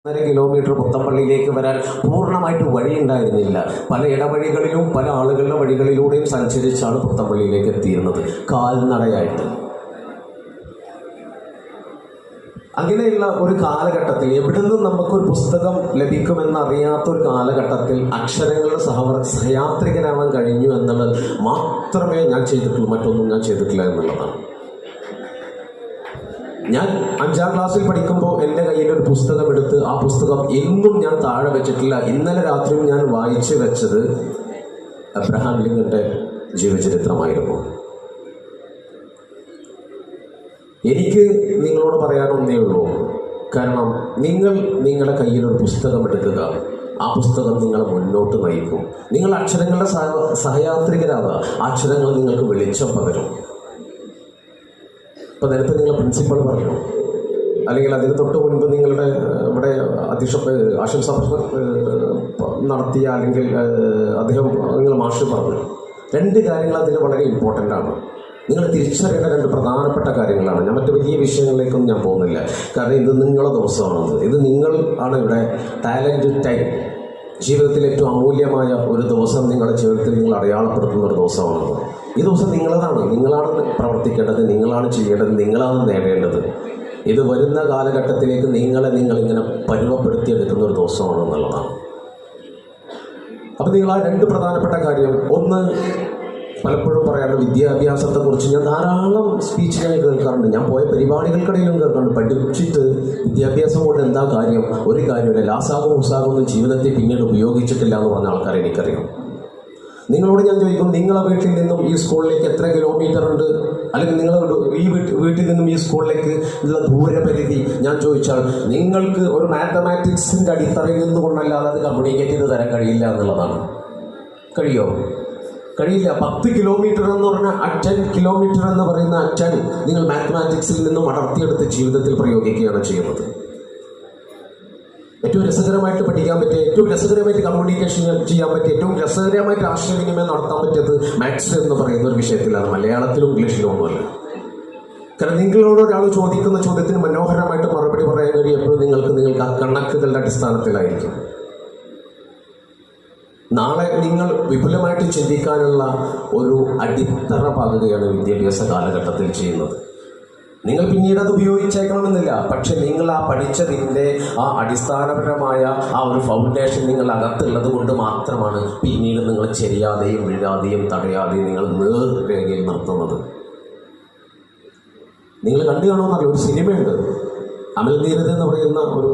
Kilometre പുത്തമ്പള്ളിയിലേക്ക് വരാൻ പൂർണ്ണമായിട്ട് വഴിയുണ്ടായിരുന്നില്ല. പല ഇടവഴികളിലും പല ആളുകളുടെ വഴികളിലൂടെയും സഞ്ചരിച്ചാണ് പുത്തമ്പള്ളിയിലേക്ക് എത്തിയിരുന്നത്, കാൽനടയായിട്ട്. അങ്ങനെയുള്ള ഒരു കാലഘട്ടത്തിൽ എവിടുന്ന് നമുക്കൊരു പുസ്തകം ലഭിക്കുമെന്നറിയാത്ത ഒരു കാലഘട്ടത്തിൽ അക്ഷരങ്ങളുടെ സഹയാത്രികനാവാൻ കഴിഞ്ഞു എന്നുള്ളത് മാത്രമേ ഞാൻ ചെയ്തിട്ടുള്ളൂ, മറ്റൊന്നും ഞാൻ ചെയ്തിട്ടില്ല എന്നുള്ളതാണ്. ഞാൻ 5ാം ക്ലാസ്സിൽ പഠിക്കുമ്പോൾ എൻ്റെ കയ്യിലൊരു പുസ്തകം എടുത്ത് ആ പുസ്തകം എന്നും ഞാൻ താഴെ വെച്ചിട്ടില്ല. ഇന്നലെ രാത്രിയും ഞാൻ വായിച്ചു വെച്ചത് അബ്രഹാം ലിങ്കന്റെ ജീവചരിത്രമായിരുന്നു. എനിക്ക് നിങ്ങളോട് പറയാനൊന്നേ ഉള്ളൂ, കാരണം നിങ്ങളുടെ കയ്യിലൊരു പുസ്തകം എടുക്കുക, ആ പുസ്തകം നിങ്ങളെ മുന്നോട്ട് നയിക്കും. നിങ്ങൾ അക്ഷരങ്ങളുടെ സഹയാത്രികരാകുക, അക്ഷരങ്ങൾ നിങ്ങൾക്ക് വെളിച്ചം പകരും. ഇപ്പോൾ നേരത്തെ നിങ്ങളെ പ്രിൻസിപ്പൾ പറഞ്ഞു, അല്ലെങ്കിൽ അതിന് തൊട്ട് മുൻപ് നിങ്ങളുടെ ഇവിടെ ആശംസാ നടത്തിയ അല്ലെങ്കിൽ അദ്ദേഹം നിങ്ങൾ മാഷ് പറഞ്ഞു, 2 കാര്യങ്ങൾ അതിൽ വളരെ ഇമ്പോർട്ടൻ്റ് ആണ്. നിങ്ങൾ തിരിച്ചറിയേണ്ട 2 പ്രധാനപ്പെട്ട കാര്യങ്ങളാണ്. ഞാൻ മറ്റു വലിയ വിഷയങ്ങളിലേക്കൊന്നും ഞാൻ പോകുന്നില്ല, കാരണം ഇത് നിങ്ങളുടെ ദിവസമാണത്. ഇത് നിങ്ങൾ ആണ് ഇവിടെ ടാലൻറ്റ് ടൈം, ജീവിതത്തിൽ ഏറ്റവും അമൂല്യമായ ഒരു ദിവസം നിങ്ങളുടെ ജീവിതത്തിൽ നിങ്ങൾ അടയാളപ്പെടുത്തുന്ന ഒരു ദിവസമാണത്. ഈ ദിവസം നിങ്ങളതാണ്, നിങ്ങളാണ് പ്രവർത്തിക്കേണ്ടത്, നിങ്ങളാണ് ചെയ്യേണ്ടത്, നിങ്ങളാണ് നേടേണ്ടത്. ഇത് വരുന്ന കാലഘട്ടത്തിലേക്ക് നിങ്ങളിങ്ങനെ പരുവപ്പെടുത്തിയെടുക്കുന്ന ഒരു ദിവസമാണെന്നുള്ളതാണ്. അപ്പം നിങ്ങൾ ആ 2 പ്രധാനപ്പെട്ട കാര്യം, ഒന്ന് പലപ്പോഴും പറയാറുണ്ട് വിദ്യാഭ്യാസത്തെക്കുറിച്ച് ഞാൻ ധാരാളം സ്പീച്ച് ഞാൻ കേൾക്കാറുണ്ട്, ഞാൻ പോയ പരിപാടികൾക്കിടയിലും കേൾക്കാറുണ്ട്. പഠിച്ചിട്ട് വിദ്യാഭ്യാസം കൊണ്ട് എന്താ കാര്യം? ഒരു കാര്യമില്ല. ലാസാകും ഉസാകും ജീവിതത്തിൽ പിന്നീട് ഉപയോഗിച്ചിട്ടില്ല എന്ന് പറഞ്ഞ ആൾക്കാരെ എനിക്കറിയാം. നിങ്ങളോട് ഞാൻ ചോദിക്കും, നിങ്ങളെ വീട്ടിൽ നിന്നും ഈ സ്കൂളിലേക്ക് എത്ര കിലോമീറ്റർ ഉണ്ട്? അല്ലെങ്കിൽ നിങ്ങളുടെ വീട്ടിൽ നിന്നും ഈ സ്കൂളിലേക്ക് ഉള്ള ദൂരപരിധി ഞാൻ ചോദിച്ചാൽ നിങ്ങൾക്ക് ഒരു മാത്തമാറ്റിക്സിൻ്റെ അടിത്തറയിൽ നിന്നുകൊണ്ടല്ലാതെ അത് കമ്മ്യൂണിക്കേറ്റ് ചെയ്ത് തരാൻ കഴിയില്ല എന്നുള്ളതാണ്. കഴിയോ? കഴിയില്ല. 10 കിലോമീറ്റർ എന്ന് പറഞ്ഞാൽ 10 കിലോമീറ്റർ എന്ന് പറയുന്ന 10 നിങ്ങൾ മാത്തമാറ്റിക്സിൽ നിന്നും അടർത്തിയെടുത്ത് ജീവിതത്തിൽ പ്രയോഗിക്കുകയാണ് ചെയ്യുന്നത്. ഏറ്റവും രസകരമായിട്ട് പഠിക്കാൻ പറ്റിയ, ഏറ്റവും രസകരമായിട്ട് കമ്മ്യൂണിക്കേഷൻ ചെയ്യാൻ പറ്റിയ, ഏറ്റവും രസകരമായിട്ട് ആശയവിനിമയം നടത്താൻ പറ്റിയത് മാത്സ് എന്ന് പറയുന്ന ഒരു വിഷയത്തിലാണ്, മലയാളത്തിലും ഇംഗ്ലീഷിലും ഒന്നുമല്ല. കാരണം നിങ്ങളോട് ഒരാൾ ചോദിക്കുന്ന ചോദ്യത്തിന് മനോഹരമായിട്ട് മറുപടി പറയാൻ കഴിയുമ്പോൾ നിങ്ങൾക്ക് ആ കണക്കുകളുടെ അടിസ്ഥാനത്തിലായിരിക്കും. നാളെ നിങ്ങൾ വിപുലമായിട്ട് ചിന്തിക്കാനുള്ള ഒരു അടിത്തറ പാകുകയാണ് വിദ്യാഭ്യാസ കാലഘട്ടത്തിൽ ചെയ്യുന്നത്. നിങ്ങൾ പിന്നീട് അത് ഉപയോഗിച്ചേക്കണമെന്നില്ല, പക്ഷെ നിങ്ങൾ ആ പഠിച്ചതിൻ്റെ ആ അടിസ്ഥാനപരമായ ആ ഒരു ഫൗണ്ടേഷൻ നിങ്ങൾ അകത്തുള്ളത് കൊണ്ട് മാത്രമാണ് പിന്നീട് നിങ്ങൾ ചെരിയാതെയും വീഴാതെയും തടയാതെയും നിങ്ങൾ നേർരേഖയിൽ നിർത്തുന്നത്. നിങ്ങൾ കണ്ടു കാണുമെന്നറിയാം, ഒരു സിനിമയുണ്ട്, അമൽ നീരദ് എന്ന് പറയുന്ന ഒരു